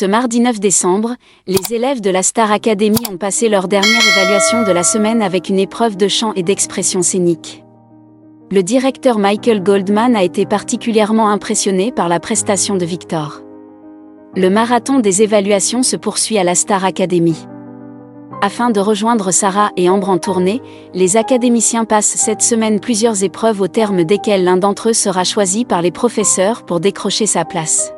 Ce mardi 9 décembre, les élèves de la Star Academy ont passé leur dernière évaluation de la semaine avec une épreuve de chant et d'expression scénique. Le directeur Michael Goldman a été particulièrement impressionné par la prestation de Victor. Le marathon des évaluations se poursuit à la Star Academy. Afin de rejoindre Sarah et Ambre en tournée, les académiciens passent cette semaine plusieurs épreuves au terme desquelles l'un d'entre eux sera choisi par les professeurs pour décrocher sa place.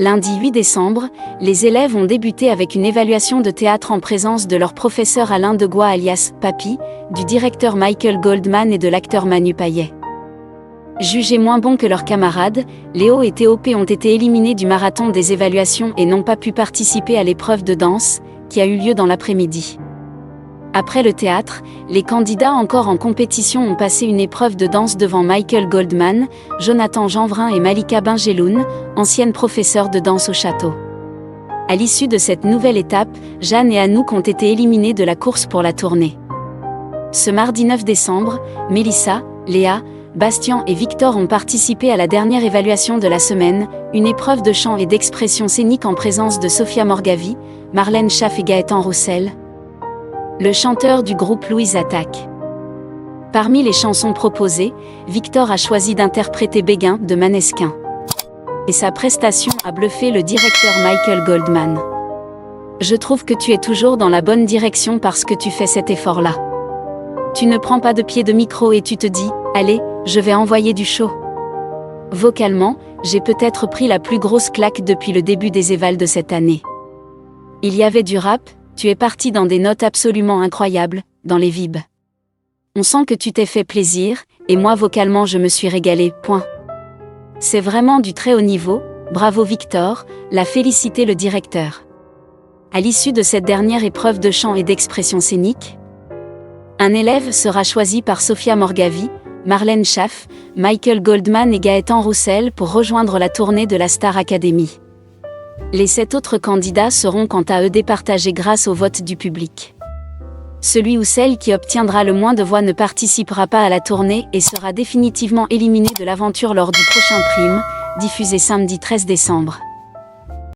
Lundi 8 décembre, les élèves ont débuté avec une évaluation de théâtre en présence de leur professeur Alain Degois alias Papy, du directeur Michael Goldman et de l'acteur Manu Payet. Jugés moins bons que leurs camarades, Léo et Théo P ont été éliminés du marathon des évaluations et n'ont pas pu participer à l'épreuve de danse, qui a eu lieu dans l'après-midi. Après le théâtre, les candidats encore en compétition ont passé une épreuve de danse devant Michael Goldman, Jonathan Jeanvrin et Malika Benjeloun, anciennes professeurs de danse au château. À l'issue de cette nouvelle étape, Jeanne et Anouk ont été éliminés de la course pour la tournée. Ce mardi 9 décembre, Mélissa, Léa, Bastien et Victor ont participé à la dernière évaluation de la semaine, une épreuve de chant et d'expression scénique en présence de Sophia Morgavi, Marlène Schaff et Gaëtan Roussel, le chanteur du groupe Louise Attaque. Parmi les chansons proposées, Victor a choisi d'interpréter Béguin de Maneskin. Et sa prestation a bluffé le directeur Michael Goldman. Je trouve que tu es toujours dans la bonne direction parce que tu fais cet effort-là. Tu ne prends pas de pied de micro et tu te dis, allez, je vais envoyer du show. Vocalement, j'ai peut-être pris la plus grosse claque depuis le début des évals de cette année. Il y avait du rap, tu es parti dans des notes absolument incroyables, dans les vibes. On sent que tu t'es fait plaisir, et moi vocalement je me suis régalé, point. C'est vraiment du très haut niveau, bravo Victor, l'a félicité le directeur. À l'issue de cette dernière épreuve de chant et d'expression scénique, un élève sera choisi par Sophia Morgavi, Marlène Schaff, Michael Goldman et Gaëtan Roussel pour rejoindre la tournée de la Star Academy. Les 7 autres candidats seront quant à eux départagés grâce au vote du public. Celui ou celle qui obtiendra le moins de voix ne participera pas à la tournée et sera définitivement éliminé de l'aventure lors du prochain prime, diffusé samedi 13 décembre.